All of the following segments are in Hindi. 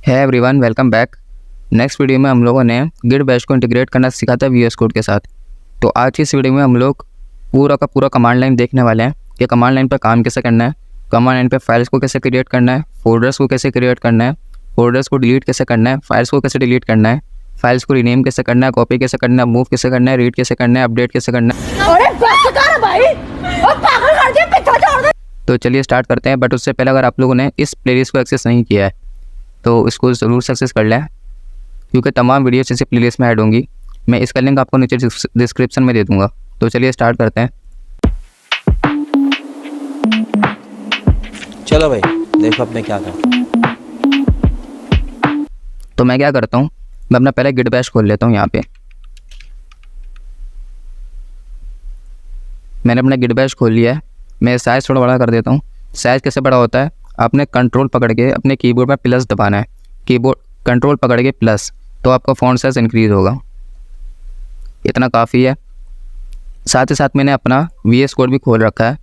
है everyone, welcome back. Next video में हम लोगों ने गिट बैश को इंटीग्रेट करना सीखा था वीएस कोड के साथ। तो आज की इस वीडियो में हम लोग पूरा का पूरा कमांड लाइन देखने वाले हैं कि कमांड लाइन पर काम कैसे करना है, कमांड लाइन पर फाइल्स को कैसे क्रिएट करना है, फोल्डर्स को कैसे क्रिएट करना है, फोल्डर्स को डिलीट कैसे करना है, फाइल्स को कैसे डिलीट करना है, फाइल्स को रीनेम कैसे करना है, कॉपी कैसे करना है, मूव कैसे करना है, रीड कैसे करना है, अपडेट कैसे करना है। अरे बस कर भाई, अब पागल कर दिया, पीछे छोड़ दे। तो चलिए स्टार्ट करते हैं। बट उससे पहले अगर आप लोगों ने इस प्लेलिस्ट को एक्सेस नहीं किया है तो इसको ज़रूर सक्सेस कर लें, क्योंकि तमाम वीडियोस इसी प्लेलिस्ट में ऐड होंगी। मैं इसका लिंक आपको नीचे डिस्क्रिप्शन में दे दूंगा। तो चलिए स्टार्ट करते हैं। चलो भाई, देखो अब मैं क्या करूँ। तो मैं क्या करता हूँ, मैं अपना पहले गिट बैश खोल लेता हूँ। यहाँ पे मैंने अपना गिट बैश खोल लिया है। मैं साइज़ थोड़ा बड़ा कर देता हूँ। साइज़ कैसे बड़ा होता है, आपने कंट्रोल पकड़ के अपने कीबोर्ड में प्लस दबाना है। कीबोर्ड कंट्रोल पकड़ के प्लस, तो आपका फ़ॉन्ट साइज़ इंक्रीज़ होगा। इतना काफ़ी है। साथ ही साथ मैंने अपना वीएस कोड भी खोल रखा है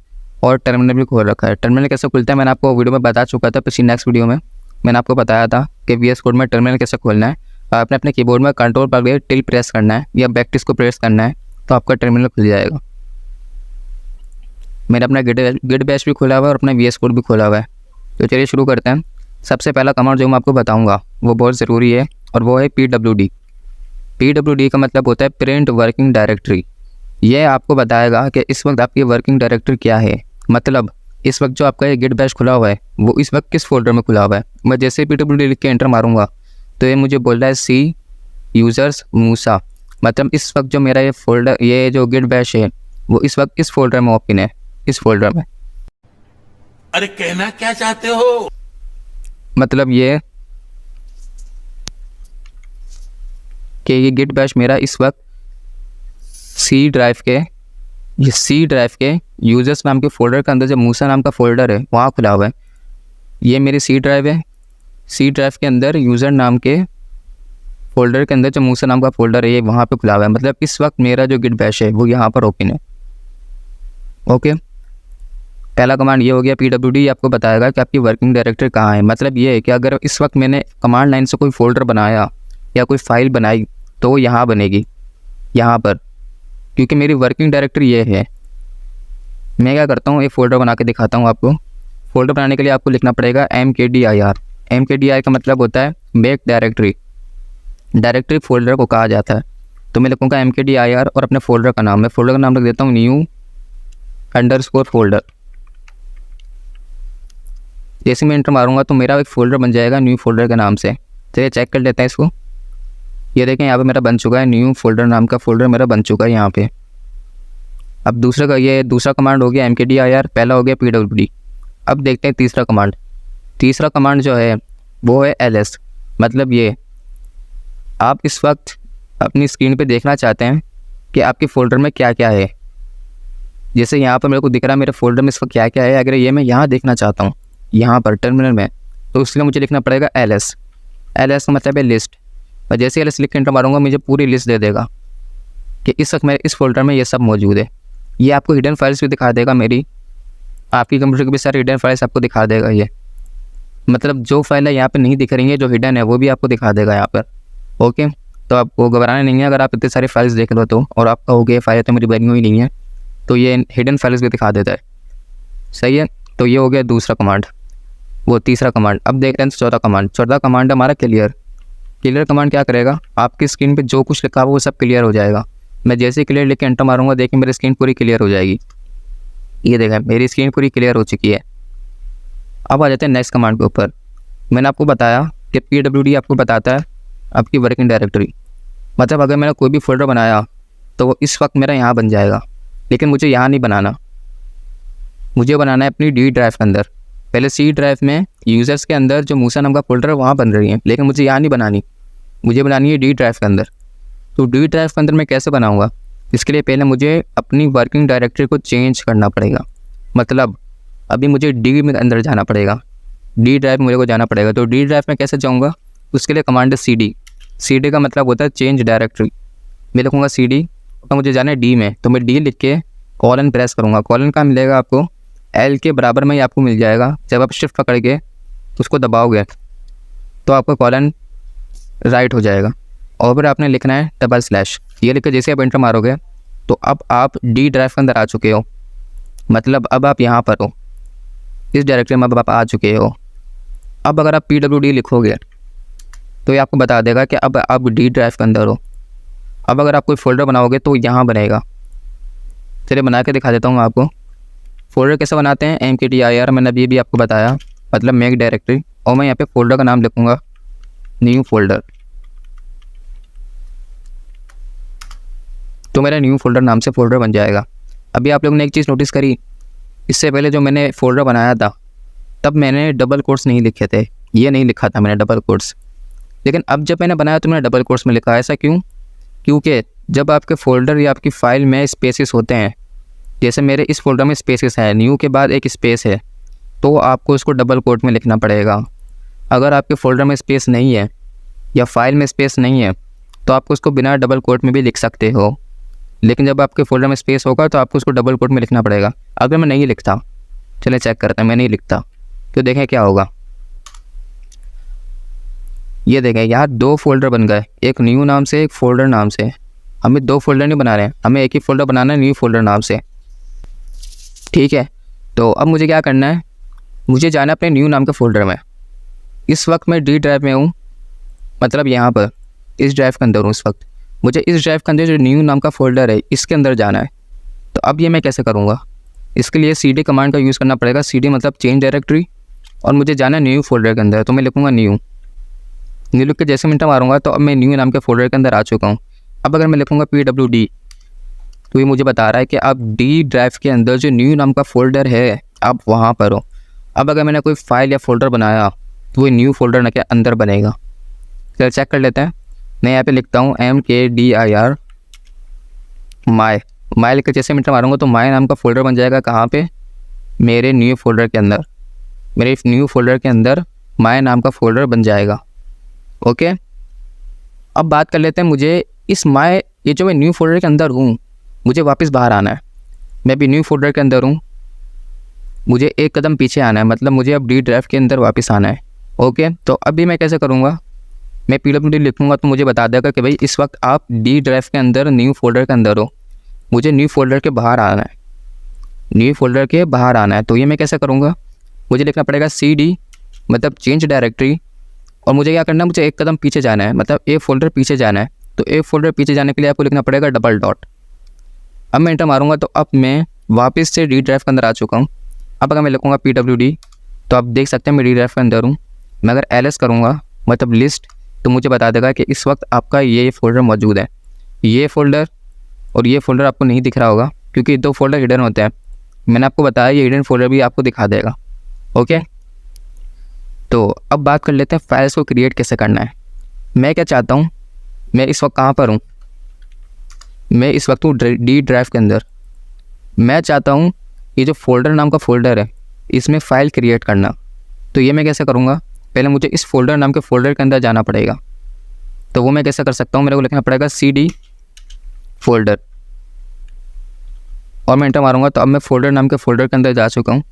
और टर्मिनल भी खोल रखा है। टर्मिनल कैसे खुलता है मैंने आपको वीडियो में बता चुका था। पिछली नेक्स्ट वीडियो में मैंने आपको बताया था कि वीएस कोड में टर्मिनल कैसे खोलना है। आपने अपने कीबोर्ड में कंट्रोल पकड़ के टिल प्रेस करना है या बैकटिस को प्रेस करना है, तो आपका टर्मिनल खुल जाएगा। मैंने अपना गिट बैश भी खोला हुआ है और अपना वीएस कोड भी खोला हुआ है। तो चलिए शुरू करते हैं। सबसे पहला कमांड जो मैं आपको बताऊंगा वो बहुत ज़रूरी है और वो है PWD। PWD का मतलब होता है प्रिंट वर्किंग डायरेक्टरी। ये आपको बताएगा कि इस वक्त आपकी वर्किंग डायरेक्टरी क्या है। मतलब इस वक्त जो आपका ये गिट बैश खुला हुआ है वो इस वक्त किस फोल्डर में खुला हुआ है। मैं जैसे PWD लिख के एंटर मारूंगा तो ये मुझे बोल रहा है सी यूज़र्स मूसा। मतलब इस वक्त जो मेरा ये फोल्डर, ये जो गिट बैश है वो इस वक्त इस फोल्डर में ओपन है, इस फोल्डर में। अरे कहना क्या चाहते हो? मतलब ये कि ये गिट बैश मेरा इस वक्त सी ड्राइव के यूजर्स नाम के फोल्डर के अंदर जो मूसा नाम का फोल्डर है वहाँ खुला हुआ है। ये मेरी सी ड्राइव है। सी ड्राइव के अंदर यूज़र नाम के फोल्डर के अंदर जो मूसा नाम का फोल्डर है ये वहाँ पे खुला हुआ है। मतलब इस वक्त मेरा जो गिट बैश है वो यहाँ पर ओपन है। ओके, पहला कमांड ये हो गया PWD। आपको बताएगा कि आपकी वर्किंग डायरेक्टरी कहाँ है। मतलब ये है कि अगर इस वक्त मैंने कमांड लाइन से कोई फोल्डर बनाया या कोई फाइल बनाई तो वो यहाँ बनेगी, यहाँ पर, क्योंकि मेरी वर्किंग डायरेक्टरी ये है। मैं क्या करता हूँ, एक फ़ोल्डर बना के दिखाता हूँ आपको। फ़ोल्डर बनाने के लिए आपको लिखना पड़ेगा MKDIR। MKDIR का मतलब होता है मेक डायरेक्टरी। डायरेक्टरी फोल्डर को कहा जाता है। तो मैं लिखूँगा MKDIR और अपने फ़ोल्डर का नाम, मैं फ़ोल्डर का नाम लिख देता हूँ new_फोल्डर। जैसे मैं एंटर मारूंगा तो मेरा एक फ़ोल्डर बन जाएगा न्यू फोल्डर के नाम से। चलिए चेक कर लेते हैं इसको। ये देखें यहाँ पे मेरा बन चुका है, न्यू फोल्डर नाम का फ़ोल्डर मेरा बन चुका है यहाँ पे। अब दूसरा कमांड हो गया MKDIR, पहला हो गया PWD। अब देखते हैं तीसरा कमांड। तीसरा कमांड जो है वो है LS। मतलब ये आप इस वक्त अपनी स्क्रीन पे देखना चाहते हैं कि आपके फ़ोल्डर में क्या क्या है। जैसे यहाँ पर मेरे को दिख रहा है मेरे फ़ोल्डर में इस वक्त क्या क्या है। अगर ये मैं यहाँ देखना चाहता हूँ, यहाँ पर टर्मिनल में, तो उसके लिए मुझे लिखना पड़ेगा LS। LS का मतलब है लिस्ट। और जैसे LS लिख के एंटर मारूंगा मुझे पूरी लिस्ट दे देगा कि इस वक्त मेरे इस फोल्डर में ये सब मौजूद है। ये आपको हिडन फाइल्स भी दिखा देगा, मेरी आपकी कंप्यूटर की भी सारी हिडन फाइल्स आपको दिखा देगा। ये मतलब जो फाइल है यहाँ पे नहीं दिख रही है, जो हिडन है वो भी आपको दिखा देगा यहाँ पर। ओके, तो आपको घबराना नहीं है। अगर आप इतने सारी फाइल्स देख लो तो, और आपका हो गया फाइल तो मेरी बनी हुई नहीं है, तो ये हिडन फाइल्स भी दिखा देता है। सही है। तो ये हो गया दूसरा कमांड, वो तीसरा कमांड। अब देख रहे हैं चौथा कमांड। चौथा कमांड है हमारा क्लियर। क्लियर कमांड क्या करेगा, आपकी स्क्रीन पे जो कुछ लिखा हुआ वो सब क्लियर हो जाएगा। मैं जैसे ही क्लियर लिख के एंटर मारूंगा देखिए मेरी स्क्रीन पूरी क्लियर हो जाएगी। ये देखें मेरी स्क्रीन पूरी क्लियर हो चुकी है। अब आ जाते हैं नेक्स्ट कमांड के ऊपर। मैंने आपको बताया कि PWD आपको बताता है आपकी वर्किंग डायरेक्टरी। मतलब अगर मैंने कोई भी फोल्डर बनाया तो वो इस वक्त मेरा यहाँ बन जाएगा, लेकिन मुझे यहाँ नहीं बनाना। मुझे बनाना है अपनी D ड्राइव के अंदर। पहले C ड्राइव में यूज़र्स के अंदर जो मूसा नाम का फोल्डर है वहाँ बन रही है, लेकिन मुझे यहाँ नहीं बनानी, मुझे बनानी है D ड्राइव के अंदर। तो D ड्राइव के अंदर मैं कैसे बनाऊँगा, इसके लिए पहले मुझे अपनी वर्किंग डायरेक्टरी को चेंज करना पड़ेगा। मतलब अभी मुझे D में अंदर जाना पड़ेगा, D ड्राइव मेरे को जाना पड़ेगा। तो D ड्राइव में कैसे जाऊँगा, उसके लिए कमांड है CD। CD का मतलब होता है चेंज डायरेक्टरी। मैं लिखूँगा CD और मुझे जाना है D में, तो मैं D लिख के कॉलन प्रेस करूँगा। कॉलन का मिलेगा आपको L के बराबर में ही आपको मिल जाएगा। जब आप शिफ्ट पकड़ के उसको दबाओगे तो आपका कॉलन राइट हो जाएगा। और फिर आपने लिखना है // ये लिख के जैसे आप एंटर मारोगे तो अब आप डी ड्राइव के अंदर आ चुके हो, मतलब अब आप यहाँ पर हो, इस डायरेक्टरी में अब आप आ चुके हो। अब अगर आप PWD लिखोगे तो ये आपको बता देगा कि अब आप डी ड्राइव के अंदर हो। अब अगर आप कोई फ़ोल्डर बनाओगे तो यहाँ बनेगा। चलिए बना के दिखा देता हूँ आपको। फ़ोल्डर कैसे बनाते हैं, MKDIR मैंने अभी भी आपको बताया, मतलब मेक डायरेक्टरी, और मैं यहाँ पे फ़ोल्डर का नाम लिखूँगा न्यू फोल्डर। तो मेरा न्यू फोल्डर नाम से फ़ोल्डर बन जाएगा। अभी आप लोगों ने एक चीज़ नोटिस करी, इससे पहले जो मैंने फ़ोल्डर बनाया था तब मैंने डबल कोट्स नहीं लिखे थे, ये नहीं लिखा था मैंने डबल कोट्स, लेकिन अब जब मैंने बनाया तो मैंने डबल कोट्स में लिखा। ऐसा क्यों? क्योंकि जब आपके फ़ोल्डर या आपकी फ़ाइल में स्पेसेस होते हैं, जैसे मेरे इस फोल्डर में स्पेसेस है, न्यू के बाद एक स्पेस है, तो आपको इसको डबल कोट में लिखना पड़ेगा। अगर आपके फ़ोल्डर में स्पेस नहीं है या फाइल में स्पेस नहीं है तो आपको उसको बिना डबल कोट में भी लिख सकते हो, लेकिन जब आपके फ़ोल्डर में स्पेस होगा तो आपको उसको डबल कोट में लिखना पड़ेगा। अगर मैं नहीं लिखता, चलें चेक करते हैं, मैं नहीं लिखता तो देखें क्या होगा। ये देखें यहाँ 2 फोल्डर बन गए, एक न्यू नाम से एक फ़ोल्डर नाम से। हमें 2 फोल्डर नहीं बना रहे हैं, हमें एक ही फ़ोल्डर बनाना है न्यू फोल्डर नाम से, ठीक है। तो अब मुझे क्या करना है, मुझे जाना है अपने न्यू नाम के फ़ोल्डर में। इस वक्त मैं डी ड्राइव में हूँ, मतलब यहाँ पर इस ड्राइव के अंदर हूँ इस वक्त। मुझे इस ड्राइव के अंदर जो न्यू नाम का फ़ोल्डर है इसके अंदर जाना है। तो अब ये मैं कैसे करूँगा, इसके लिए CD कमांड का यूज़ करना पड़ेगा। CD मतलब चेंज डायरेक्टरी, और मुझे जाना है न्यू फोल्डर के अंदर। तो मैं लिखूँगा न्यू लिख के जैसे मिनट मारूंगा तो अब मैं न्यू नाम के फ़ोल्डर के अंदर आ चुका हूँ। अब अगर मैं लिखूँगा PWD तो ये मुझे बता रहा है कि आप डी ड्राइव के अंदर जो न्यू नाम का फ़ोल्डर है आप वहाँ पर हो। अब अगर मैंने कोई फ़ाइल या फ़ोल्डर बनाया तो वो न्यू फोल्डर के अंदर बनेगा। चलो चेक कर लेते हैं। मैं यहाँ पे लिखता हूँ MKDIR माई लिख के जैसे मिनट मारूंगा तो माई नाम का फ़ोल्डर बन जाएगा। कहाँ पे, मेरे न्यू फोल्डर के अंदर। मेरे न्यू फोल्डर के अंदर माई नाम का फ़ोल्डर बन जाएगा। ओके, अब बात कर लेते हैं, मुझे इस ये जो मैं न्यू फोल्डर के अंदर हूँ मुझे वापस बाहर आना है। मैं भी न्यू फोल्डर के अंदर हूँ, मुझे एक कदम पीछे आना है, मतलब मुझे अब डी ड्राइव के अंदर वापस आना है। ओके, तो अभी मैं कैसे करूँगा, मैं PWD लिखूँगा तो मुझे बता देगा कि भाई इस वक्त आप डी ड्राइव के अंदर न्यू फोल्डर के अंदर हो। मुझे न्यू फोल्डर के बाहर आना है, न्यू फोल्डर के बाहर आना है। तो ये मैं कैसे करूँगा, मुझे लिखना पड़ेगा CD मतलब चेंज डायरेक्टरी, और मुझे क्या करना है, मुझे एक कदम पीछे जाना है, मतलब एक फ़ोल्डर पीछे जाना है। तो एक फ़ोल्डर पीछे जाने के लिए आपको लिखना पड़ेगा डबल डॉट। अब मैं एंटर मारूंगा तो अब मैं वापस से डी ड्राइव के अंदर आ चुका हूँ। अब अगर मैं लिखूँगा PWD तो आप देख सकते हैं मैं डी ड्राइव के अंदर हूँ। मैं अगर LS करूँगा मतलब लिस्ट, तो मुझे बता देगा कि इस वक्त आपका ये फ़ोल्डर मौजूद है। ये फ़ोल्डर और ये फ़ोल्डर आपको नहीं दिख रहा होगा क्योंकि 2 फोल्डर हिडन होते हैं। मैंने आपको बताया ये हिडन फोल्डर भी आपको दिखा देगा। ओके, तो अब बात कर लेते हैं फाइल्स को क्रिएट कैसे करना है। मैं क्या चाहता हूँ, मैं इस वक्त कहाँ पर हूँ, मैं इस वक्त हूँ डी ड्राइव के अंदर। मैं चाहता हूँ ये जो फोल्डर नाम का फ़ोल्डर है इसमें फ़ाइल क्रिएट करना। तो ये मैं कैसे करूँगा, पहले मुझे इस फोल्डर नाम के फ़ोल्डर के अंदर जाना पड़ेगा। तो वो मैं कैसे कर सकता हूँ, मेरे को लिखना पड़ेगा CD फोल्डर, और मैं एंटर मारूंगा तो अब मैं फोल्डर नाम के फ़ोल्डर के अंदर जा चुका हूँ।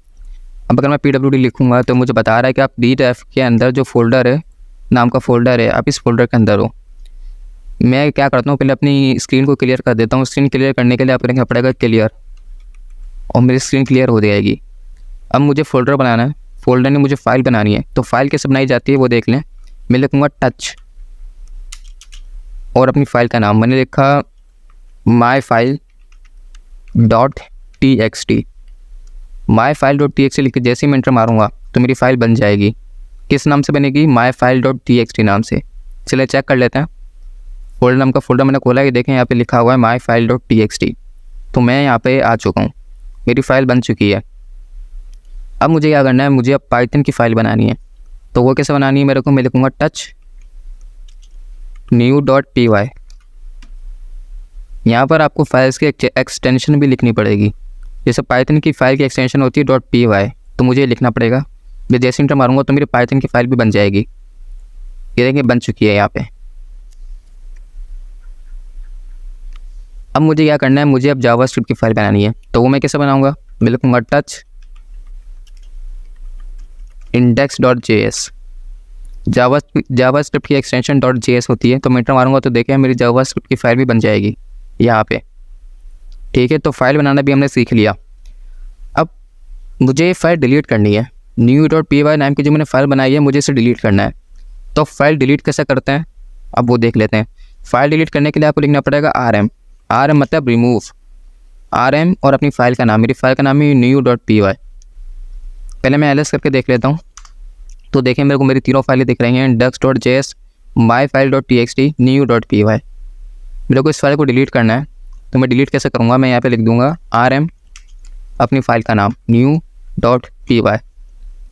अब अगर मैं PWD लिखूँगा तो मुझे बता रहा है कि आप डी ड्राइव के अंदर जो फोल्डर है नाम का फ़ोल्डर है आप इस फोल्डर के अंदर हो। मैं क्या करता हूँ, पहले अपनी स्क्रीन को क्लियर कर देता हूँ। स्क्रीन क्लियर करने के लिए आपको लिखना पड़ेगा क्लियर, और मेरी स्क्रीन क्लियर हो जाएगी। अब मुझे फ़ोल्डर बनाना है, फ़ोल्डर नहीं मुझे फ़ाइल बनानी है। तो फाइल कैसे बनाई जाती है वो देख लें। मैं लिखूँगा टच और अपनी फ़ाइल का नाम मैंने लिखा myfile.txt। myfile.txt लिख के जैसे ही मैं एंटर मारूंगा तो मेरी फ़ाइल बन जाएगी। किस नाम से बनेगी, myfile.txt नाम से। चलिए चेक कर लेते हैं। फोल्डर नाम का फ़ोल्डर मैंने खोला है, देखें यहाँ पे लिखा हुआ है myfile.txt। तो मैं यहाँ पे आ चुका हूँ, मेरी फ़ाइल बन चुकी है। अब मुझे क्या करना है, मुझे अब पाइथन की फ़ाइल बनानी है। तो वो कैसे बनानी है मेरे को, मैं लिखूँगा टच new.py। यहाँ पर आपको फाइल्स की एक्सटेंशन भी लिखनी पड़ेगी। जैसे पाइथन की फ़ाइल की एक्सटेंशन होती है .py, तो मुझे लिखना पड़ेगा। मैं जैसे इंटर मारूंगा तो मेरी पाइथन की फ़ाइल भी बन जाएगी। ये देखिए बन चुकी है यहाँ पे। अब मुझे क्या करना है, मुझे अब जावास्क्रिप्ट की फ़ाइल बनानी है। तो वो मैं कैसे बनाऊँगा, मैं लिखूँगा टच index.js। जावास्क्रिप्ट की एक्सटेंशन .js होती है, तो मैं एंटर मारूंगा तो देखिए मेरी जावास्क्रिप्ट की फ़ाइल भी बन जाएगी यहाँ पे। ठीक है, तो फाइल बनाना भी हमने सीख लिया। अब मुझे ये फाइल डिलीट करनी है। new.py नाम की जो मैंने फाइल बनाई है मुझे इसे डिलीट करना है। तो फाइल डिलीट कैसे करते हैं अब वो देख लेते हैं। फाइल डिलीट करने के लिए आपको लिखना पड़ेगा rm मतलब रिमूव, rm और अपनी फ़ाइल का नाम। मेरी फ़ाइल का नाम है new.py। पहले मैं ls करके देख लेता हूँ। तो देखिए मेरे को मेरी तीनों फाइलें दिख रही हैं, index.js, myfile.txt, new.py। मेरे को इस फाइल को डिलीट करना है, तो मैं डिलीट कैसे करूँगा, मैं यहाँ पे लिख दूँगा rm अपनी फ़ाइल का नाम new.py।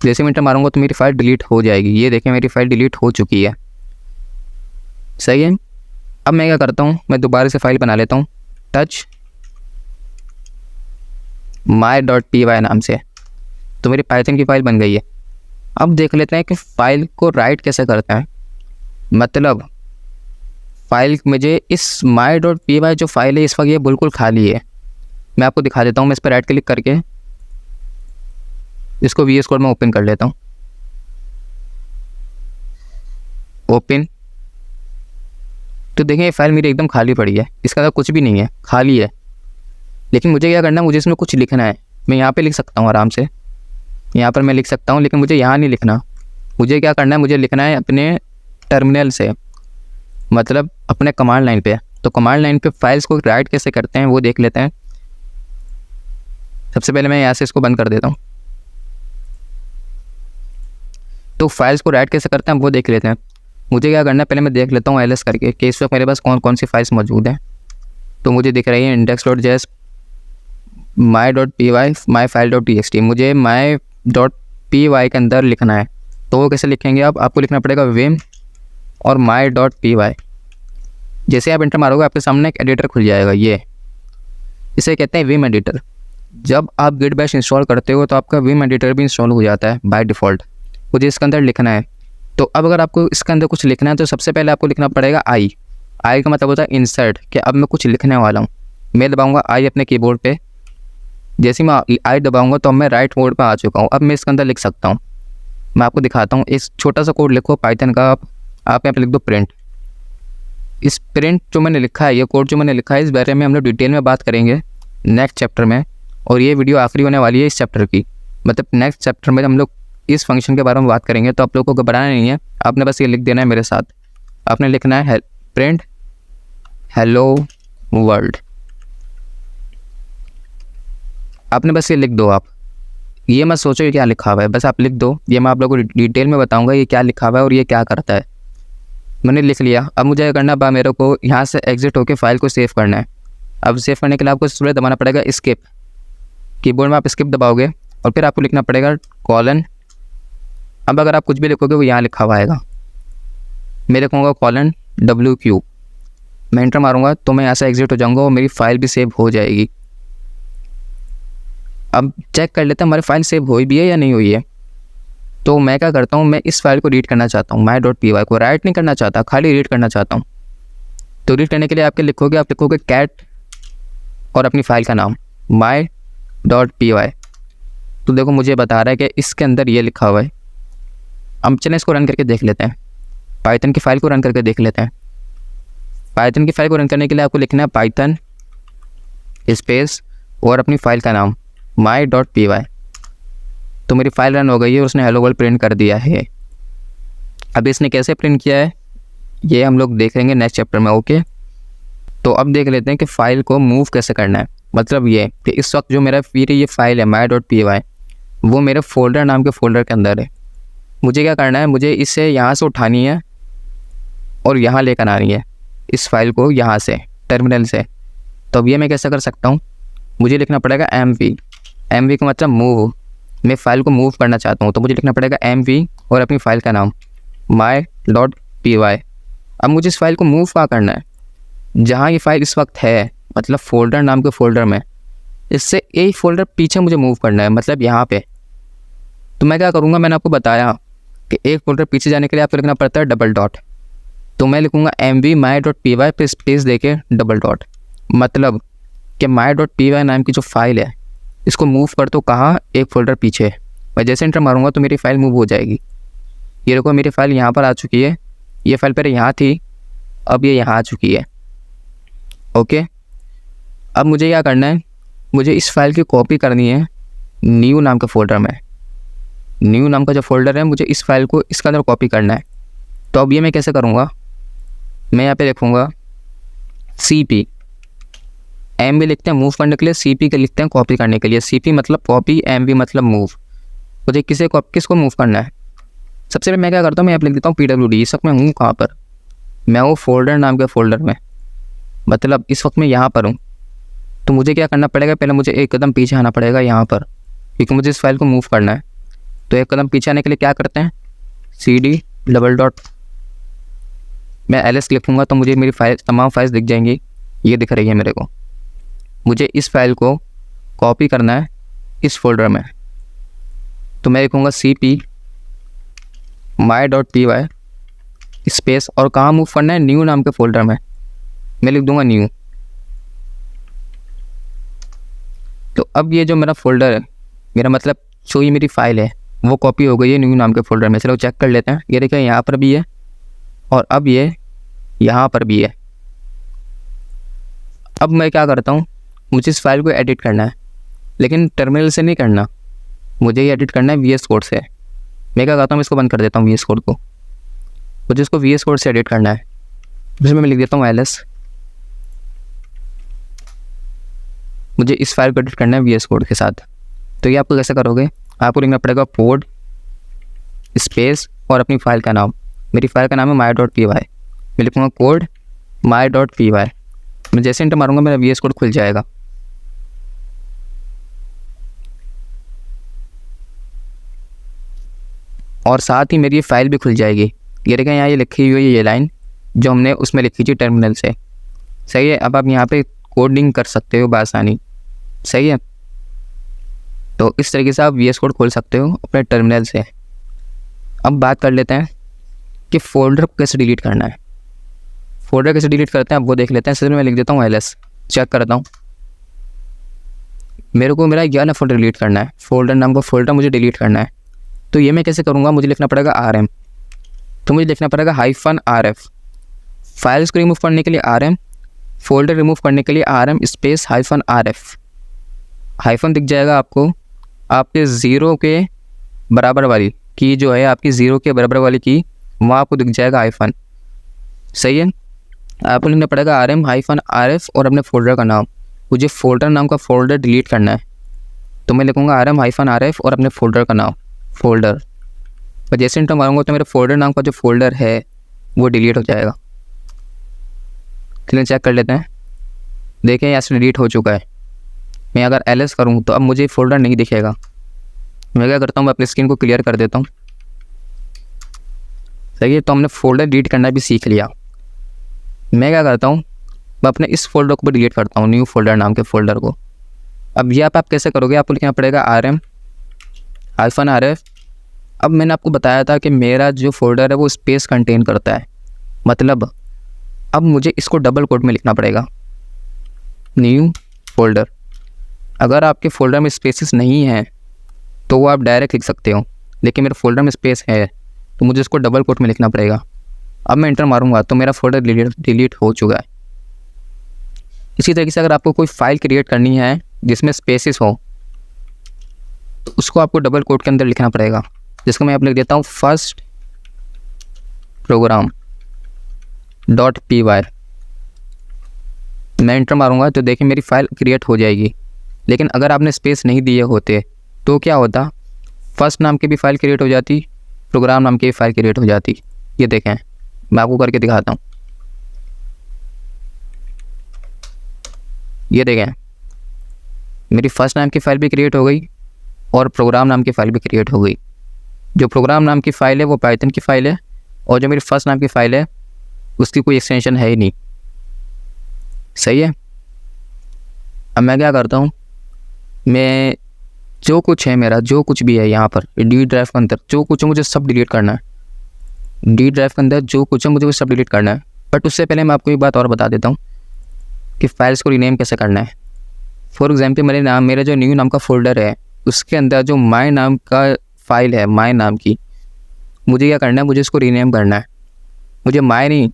जैसे मैं एंटर मारूंगा तो मेरी फ़ाइल डिलीट हो जाएगी। ये देखें मेरी फ़ाइल डिलीट हो चुकी है। सही है। अब मैं क्या करता हूँ, मैं दोबारा से फ़ाइल बना लेता हूँ टच my.py नाम से। तो मेरी पाइथन की फ़ाइल बन गई है। अब देख लेते हैं कि फ़ाइल को राइट कैसे करते हैं। मतलब फ़ाइल मुझे इस my.py जो फाइल है इस वक्त ये बिल्कुल खाली है। मैं आपको दिखा देता हूँ। मैं इस पर राइट क्लिक करके इसको VS कोड में ओपन कर लेता हूँ। ओपन। तो देखें ये फाइल मेरी एकदम खाली पड़ी है, इसका अंदर कुछ भी नहीं है, खाली है। लेकिन मुझे क्या करना है, मुझे इसमें कुछ लिखना है। मैं यहाँ पे लिख सकता हूँ आराम से, यहाँ पर मैं लिख सकता हूँ, लेकिन मुझे यहाँ नहीं लिखना। मुझे क्या करना है, मुझे लिखना है अपने टर्मिनल से, मतलब अपने कमांड लाइन पे। तो कमांड लाइन पे फाइल्स को राइट कैसे करते हैं वो देख लेते हैं। सबसे पहले मैं यहाँ से इसको बंद कर देता हूँ। तो फाइल्स को राइट कैसे करते हैं वो देख लेते हैं। मुझे क्या करना है, पहले मैं देख लेता हूँ ls करके कि इस वक्त मेरे पास कौन कौन सी फाइल्स मौजूद हैं। तो मुझे दिख रही है index.js, my.py, myfile.txt। मुझे my.py के अंदर लिखना है, तो वो कैसे लिखेंगे आप, आपको लिखना पड़ेगा vim और my.py। जैसे आप एंटर मारोगे आपके सामने एक एडिटर खुल जाएगा। ये इसे कहते हैं विम एडिटर। जब आप गिट बैश इंस्टॉल करते हो तो आपका विम एडिटर भी इंस्टॉल हो जाता है बाय डिफ़ॉल्ट। मुझे इसके अंदर लिखना है। तो अब अगर आपको इसके अंदर कुछ लिखना है तो सबसे पहले आपको लिखना पड़ेगा आई का मतलब होता है इंसर्ट, कि अब मैं कुछ लिखने वाला हूँ। मैं दबाऊँगा आई अपने कीबोर्ड पे। जैसे मैं आई दबाऊँगा तो मैं राइट मोड पर आ चुका हूँ। अब मैं इसके अंदर लिख सकता हूँ। मैं आपको दिखाता हूँ। इस छोटा सा कोड लिखो पाइथन का, आप यहाँ पे लिख दो प्रिंट। इस प्रिंट जो मैंने लिखा है, ये कोड जो मैंने लिखा है, इस बारे में हम लोग डिटेल में बात करेंगे नेक्स्ट चैप्टर में। और ये वीडियो आखिरी होने वाली है इस चैप्टर की, मतलब नेक्स्ट चैप्टर में हम लोग इस फंक्शन के बारे में बात करेंगे। तो आप लोगों को घबराना नहीं है, आपने बस ये लिख देना है मेरे साथ। आपने लिखना है प्रिंट हेलो वर्ल्ड। आपने बस ये लिख दो। आप ये मत सोचो ये क्या लिखा हुआ है, बस आप लिख दो। ये मैं आप लोगों को डिटेल में बताऊँगा ये क्या लिखा हुआ है और ये क्या करता है। मैंने लिख लिया। अब मुझे करना बा, मेरे को यहाँ से एग्जिट होकर फाइल को सेव करना है। अब सेव करने के लिए आपको सबसे दबाना पड़ेगा स्किप। कीबोर्ड में आप स्किप दबाओगे और फिर आपको लिखना पड़ेगा कॉलन। अब अगर आप कुछ भी लिखोगे वो यहाँ लिखा हुआ आएगा। मैं लिखूँगा कॉलन WQ। मैं एंटर मारूंगा तो मैं यहाँ से एग्जिट हो जाऊँगा और मेरी फाइल भी सेव हो जाएगी। अब चेक कर लेते हैं हमारी फाइल सेव हुई भी है या नहीं हुई है। तो मैं क्या करता हूँ, मैं इस फाइल को रीड करना चाहता हूँ। my.py को राइट नहीं करना चाहता, खाली रीड करना चाहता हूँ। तो रीड करने के लिए आप लिखोगे कैट और अपनी फ़ाइल का नाम my.py। तो देखो मुझे बता रहा है कि इसके अंदर ये लिखा हुआ है। अब चलें इसको रन करके देख लेते हैं। पाइथन की फ़ाइल को रन करके देख लेते हैं। पाइथन की फ़ाइल को रन करने के लिए आपको लिखना है पाइथन स्पेस और अपनी फ़ाइल का नाम my.py। तो मेरी फ़ाइल रन हो गई है और उसने हेलो वर्ल्ड प्रिंट कर दिया है। अब इसने कैसे प्रिंट किया है ये हम लोग देखेंगे नेक्स्ट चैप्टर में। ओके, तो अब देख लेते हैं कि फ़ाइल को मूव कैसे करना है। मतलब ये कि इस वक्त जो मेरा फिर ये फ़ाइल है my.py वो मेरे फोल्डर नाम के फ़ोल्डर के अंदर है। मुझे क्या करना है, मुझे इसे यहाँ से उठानी है और यहाँ लेकर आनी है इस फाइल को, यहाँ से टर्मिनल से। तो अब ये मैं कैसे कर सकता हूँ, मुझे लिखना पड़ेगा MV का मतलब मूव। मैं फ़ाइल को मूव करना चाहता हूँ तो मुझे लिखना पड़ेगा MV और अपनी फ़ाइल का नाम my.py। अब मुझे इस फाइल को मूव कहाँ करना है, जहाँ ये फ़ाइल इस वक्त है, मतलब फोल्डर नाम के फ़ोल्डर में, इससे एक फ़ोल्डर पीछे मुझे मूव करना है, मतलब यहाँ पे। तो मैं क्या करूँगा, मैंने आपको बताया कि एक फ़ोल्डर पीछे जाने के लिए आपको लिखना पड़ता है डबल डॉट। तो मैं लिखूँगा MV my.py पे स्पेस देके डबल डॉट। मतलब कि my.py नाम की जो फ़ाइल है इसको मूव कर तो कहाँ, एक फ़ोल्डर पीछे। मैं जैसे एंटर मारूंगा तो मेरी फ़ाइल मूव हो जाएगी। ये देखो मेरी फ़ाइल यहाँ पर आ चुकी है, ये फ़ाइल पहले यहाँ थी, अब ये यहाँ आ चुकी है। ओके, अब मुझे क्या करना है, मुझे इस फाइल की कॉपी करनी है न्यू नाम के फ़ोल्डर में। न्यू नाम का जो फ़ोल्डर है, मुझे इस फाइल को इसके अंदर कॉपी करना है। तो अब ये मैं कैसे करूँगा, मैं यहाँ पे लिखूँगा CP, MB लिखते हैं मूव करने के लिए, CP के लिखते हैं कॉपी करने के लिए। CP मतलब कॉपी, MB मतलब मूव। मुझे किसको मूव करना है, सबसे पहले मैं क्या करता हूँ, मैं यहाँ पे लिख देता हूँ PWD। इस वक्त मैं हूँ कहाँ पर, मैं हूँ फोल्डर नाम के फ़ोल्डर में, मतलब इस वक्त मैं यहाँ पर हूँ। तो मुझे क्या करना पड़ेगा, पहले मुझे एक कदम पीछे आना पड़ेगा यहाँ पर, क्योंकि मुझे इस फाइल को मूव करना है। तो एक कदम पीछे आने के लिए क्या करते हैं, CD _, मैं LS लिखूँगा तो मुझे मेरी फाइल, तमाम फाइल्स दिख जाएंगी, ये दिख रही है मेरे को। मुझे इस फाइल को कॉपी करना है इस फोल्डर में, तो मैं लिखूँगा CP my.py स्पेस, और कहाँ मूव करना है, न्यू नाम के फ़ोल्डर में, मैं लिख दूँगा न्यू। तो अब ये जो मेरा फ़ोल्डर है, मेरा मतलब जो ये मेरी फ़ाइल है वो कॉपी हो गई है न्यू नाम के फ़ोल्डर में। चलो चेक कर लेते हैं। ये देखिए यहाँ पर भी है और अब ये यहाँ पर भी है। अब मैं क्या करता हूँ, मुझे इस फाइल को एडिट करना है, लेकिन टर्मिनल से नहीं करना, मुझे ये एडिट करना है VS कोड से। मैं क्या करता हूँ, इसको बंद कर देता हूँ VS कोड को। मुझे इसको VS कोड से एडिट करना है, जिसमें मैं लिख देता हूँ LS। मुझे इस फाइल को एडिट करना है VS कोड के साथ। तो ये आपको कैसे करोगे, आपको लिखना पड़ेगा कोड स्पेस और अपनी फ़ाइल का नाम। मेरी फ़ाइल का नाम है my.py, मैं लिखूँगा कोड my.py। मैं जैसे इंटर मारूंगा मेरा VS कोड खुल जाएगा। और साथ ही मेरी ये फाइल भी खुल जाएगी। ये देखें यहाँ ये लिखी हुई है ये लाइन जो हमने उसमें लिखी थी टर्मिनल से। सही है, अब आप यहाँ पे कोडिंग कर सकते हो बआसानी। सही है, तो इस तरीके से आप VS कोड खोल सकते हो अपने टर्मिनल से। अब बात कर लेते हैं कि फ़ोल्डर को कैसे डिलीट करना है। फ़ोल्डर कैसे डिलीट करते हैं अब वो देख लेते हैं। सिर्फ मैं लिख देता हूँ LS, चेक करता हूँ। मेरे को मेरा 11 फ़ोल्डर डिलीट करना है, फ़ोल्डर नाम का फ़ोल्डर मुझे डिलीट करना है। तो ये मैं कैसे करूँगा, मुझे लिखना पड़ेगा RM, तो मुझे लिखना पड़ेगा -RF। फाइल्स को रिमूव करने के लिए RM, फ़ोल्डर रिमूव करने के लिए RM स्पेस -RF। हाइफन दिख जाएगा आपको, आपके ज़ीरो के बराबर वाली की जो है, आपकी ज़ीरो के बराबर वाली की, वहाँ आपको दिख जाएगा हाइफन। सही है, आपको लिखना पड़ेगा RM -RF और अपने फ़ोल्डर का नाम। मुझे फ़ोल्डर नाम का फ़ोल्डर डिलीट करना है, तो मैं लिखूँगा RM -RF और अपने फ़ोल्डर का नाम फ़ोल्डर। और जैसे इंटर मारूंगा तो मेरे फ़ोल्डर नाम का जो फ़ोल्डर है वो डिलीट हो जाएगा। चलिए चेक कर लेते हैं। देखें यहाँ से डिलीट हो चुका है। मैं अगर LS करूँ तो अब मुझे फ़ोल्डर नहीं दिखेगा। मैं क्या करता हूँ, मैं अपनी स्क्रीन को क्लियर कर देता हूँ। सही है, तो हमने फ़ोल्डर डिलीट करना भी सीख लिया। मैं क्या करता हूँ, मैं अपने इस फ़ोल्डर को भी डिलीट करता हूँ, न्यू फ़ोल्डर नाम के फ़ोल्डर को। अब ये आप कैसे करोगे, आपको लिखना पड़ेगा RM -RF। अब मैंने आपको बताया था कि मेरा जो फ़ोल्डर है वो स्पेस कंटेन करता है, मतलब अब मुझे इसको डबल कोट में लिखना पड़ेगा, न्यू फ़ोल्डर। अगर आपके फ़ोल्डर में स्पेसेस नहीं हैं तो वो आप डायरेक्ट लिख सकते हो, लेकिन मेरे फ़ोल्डर में स्पेस है तो मुझे इसको डबल कोट में लिखना पड़ेगा। अब मैं इंटर मारूंगा तो मेरा फ़ोल्डर डिलीट हो चुका है। इसी तरीके से अगर आपको कोई फ़ाइल क्रिएट करनी है जिसमें स्पेसेस हो तो उसको आपको डबल कोट के अंदर लिखना पड़ेगा, जिसको मैं आप लिख देता हूँ फर्स्ट प्रोग्राम .py। मैं इंटर मारूंगा तो देखिए मेरी फ़ाइल क्रिएट हो जाएगी। लेकिन अगर आपने स्पेस नहीं दिए होते तो क्या होता, फर्स्ट नाम की भी फ़ाइल क्रिएट हो जाती, प्रोग्राम नाम की भी फ़ाइल क्रिएट हो जाती। ये देखें, मैं आपको करके दिखाता हूँ। ये देखें, मेरी फर्स्ट नाम की फ़ाइल भी क्रिएट हो गई और प्रोग्राम नाम की फ़ाइल भी क्रिएट हो गई। जो प्रोग्राम नाम की फ़ाइल है वो पाइथन की फ़ाइल है और जो मेरी फर्स्ट नाम की फ़ाइल है उसकी कोई एक्सटेंशन है ही नहीं। सही है, अब मैं क्या करता हूँ, मैं जो कुछ है मेरा, जो कुछ भी है यहाँ पर डी ड्राइव के अंदर जो कुछ है मुझे सब डिलीट करना है। डी ड्राइव के अंदर जो कुछ है मुझे वो सब डिलीट करना है। बट उससे पहले मैं आपको एक बात और बता देता हूँ कि फाइल्स को रीनेम कैसे करना है। फॉर एग्जाम्पल मेरा जो न्यू नाम का फ़ोल्डर है उसके अंदर जो माय नाम का फ़ाइल है, माय नाम की, मुझे क्या करना है, मुझे इसको रीनेम करना है। मुझे माई नहीं,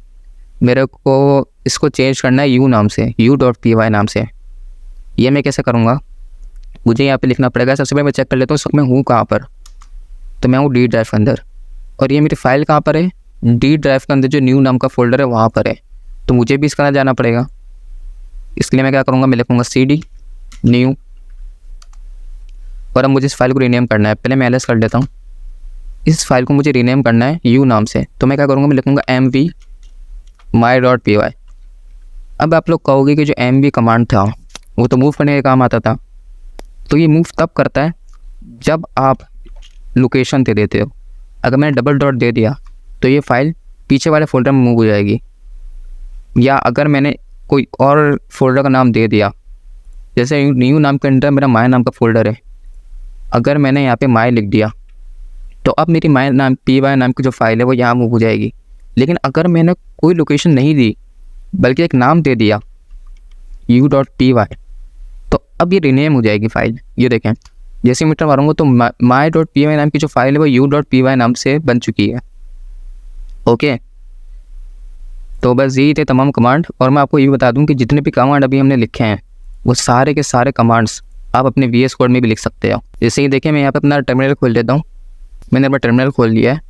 मेरे को इसको चेंज करना है यू नाम से, u.py नाम से। ये मैं कैसे करूँगा, मुझे यहाँ पे लिखना पड़ेगा। सबसे पहले मैं चेक कर लेता हूँ इस वक्त मैं हूँ कहाँ पर। तो मैं हूँ डी ड्राइव के अंदर, और ये मेरी फाइल कहाँ पर है, डी ड्राइव के अंदर जो न्यू नाम का फोल्डर है वहाँ पर है। तो मुझे भी इसके अंदर जाना पड़ेगा। इसके लिए मैं क्या करूँगा, मैं लिखूँगा cd न्यू, और अब मुझे इस फाइल को रीनेम करना है। पहले मैं ls कर लेता हूँ। इस फाइल को मुझे रीनेम करना है u नाम से। तो मैं क्या करूँगा, मैं लिखूँगा mv my.py। अब आप लोग कहोगे कि जो mv कमांड था वो तो मूव करने का काम आता था। तो ये मूव तब करता है जब आप लोकेशन दे देते हो। अगर मैंने डबल डॉट दे दिया तो ये फाइल पीछे वाले फोल्डर में मूव हो जाएगी, या अगर मैंने कोई और फोल्डर का नाम दे दिया, जैसे न्यू नाम के अंदर मेरा माय नाम का फोल्डर है, अगर मैंने यहाँ पे माय लिख दिया तो अब मेरी माय नाम py नाम की जो फाइल है वो यहाँ मूव हो जाएगी। लेकिन अगर मैंने कोई लोकेशन नहीं दी बल्कि एक नाम दे दिया u.py, तो अब ये रीनेम हो जाएगी फाइल। ये देखें, जैसे मीटर मारूंगा तो my.py नाम की जो फाइल है वो u.py नाम से बन चुकी है। ओके, तो बस यही थे तमाम कमांड। और मैं आपको ये बता दूं कि जितने भी कमांड अभी हमने लिखे हैं वो सारे के सारे कमांड्स आप अपने VS कोड में भी लिख सकते हो। जैसे ही देखिए, मैं यहाँ पे अपना टर्मिनल खोल देता हूँ। मैंने अपना टर्मिनल खोल लिया है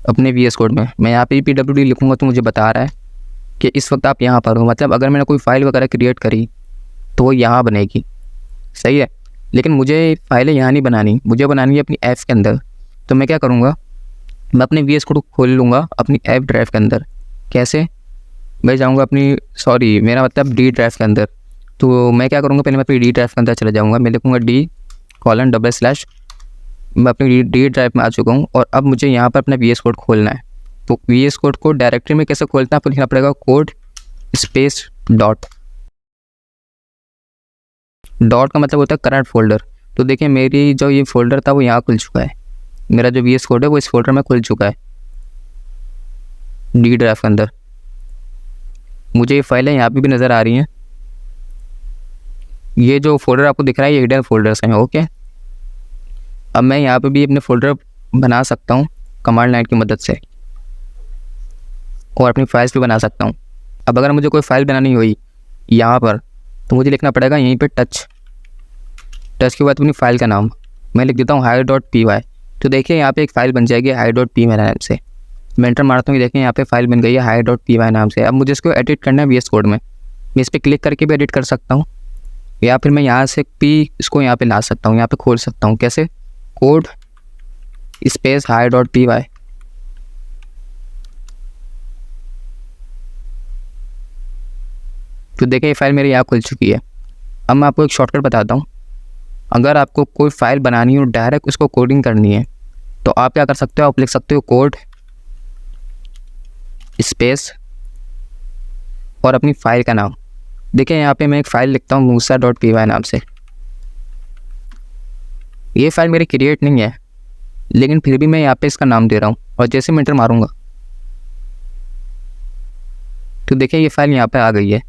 अपने VS कोड में। मैं यहाँ पे pwd लिखूँगा तो मुझे बता रहा है कि इस वक्त आप यहाँ पर हो। मतलब अगर मैंने कोई फाइल वगैरह क्रिएट करी तो वो यहाँ बनेगी, सही है। लेकिन मुझे फाइलें यहाँ नहीं बनानी, मुझे बनानी है अपनी ऐप के अंदर। तो मैं क्या करूँगा, मैं अपने VS कोड को खोल लूँगा अपनी ऐप ड्राइव के अंदर। कैसे, मैं जाऊँगा अपनी मेरा मतलब डी ड्राइव के अंदर। तो मैं क्या करूँगा, पहले मैं अपनी डी ड्राइव के अंदर चला जाऊँगा। मैं लिखूँगा d:// मैं अपनी डी ड्राइव में आ चुका हूँ। और अब मुझे यहाँ पर अपना VS कोड खोलना है। तो VS कोड को डायरेक्टरी में कैसे खोलना है, आपको लिखना पड़ेगा कोड स्पेस डॉट। डॉट का मतलब होता है करंट फोल्डर। तो देखिए, मेरी जो ये फोल्डर था वो यहाँ खुल चुका है। मेरा जो VS कोड है वो इस फोल्डर में खुल चुका है डी ड्राइव के अंदर। मुझे ये फाइलें यहाँ पे भी नज़र आ रही हैं। ये जो फोल्डर आपको दिख रहा है ये हिडन फोल्डर्स हैं। ओके, अब मैं यहाँ पे भी अपने फोल्डर बना सकता हूँ कमांड लाइन की मदद से, और अपनी फाइल्स भी बना सकता हूँ। अब अगर मुझे कोई फाइल बनानी हुई यहाँ पर तो मुझे लिखना पड़ेगा यहीं पे टच के बाद अपनी फाइल का नाम मैं लिख देता हूँ hi.py। तो देखिए, यहाँ पे एक फ़ाइल बन जाएगी hi.py नाम से। मैं एंटर मारता हूँ, देखिए यहाँ पे फाइल बन गई है hi.py नाम से। अब मुझे इसको एडिट करना है VS कोड में। मैं इस पर क्लिक करके भी एडिट कर सकता हूँ, या फिर मैं यहाँ से भी इसको यहाँ पे ला सकता हूँ, यहाँ पे खोल सकता हूँ। कैसे, कोड स्पेस hi.py। तो देखिए, ये फाइल मेरी यहाँ खुल चुकी है। अब मैं आपको एक शॉर्टकट बताता हूँ। अगर आपको कोई फाइल बनानी हो, डायरेक्ट उसको कोडिंग करनी है, तो आप क्या कर सकते हो, आप लिख सकते हो कोड स्पेस और अपनी फाइल का नाम। देखिए, यहाँ पे मैं एक फ़ाइल लिखता हूँ musa.py नाम से। ये फाइल मेरी क्रिएट नहीं है, लेकिन फिर भी मैं यहाँ पे इसका नाम दे रहा हूँ। और जैसे मैं एंटर मारूंगा तो देखिए, ये फाइल यहाँ पे आ गई है।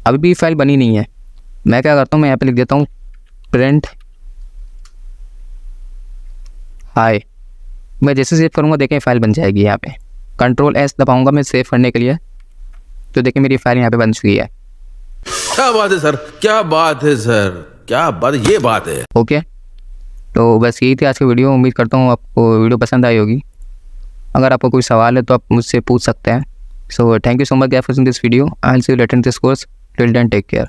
अभी भी फाइल बनी नहीं है। मैं क्या करता हूँ, मैं यहाँ पे लिख देता हूँ प्रिंट हाय। मैं जैसे सेव करूँगा देखिए फाइल बन जाएगी। यहाँ पे Ctrl+S दबाऊँगा मैं सेव करने के लिए। तो देखिए, मेरी फाइल यहाँ पे बन चुकी है। क्या बात है सर, क्या बात है सर, क्या बात, ये बात है। ओके, तो बस यही थी आज की वीडियो। उम्मीद करता हूँ आपको वीडियो पसंद आई होगी। अगर आपको कोई सवाल है तो आप मुझसे पूछ सकते हैं। So thank you so much for watching this video. I will see you later in this course. Till then take care.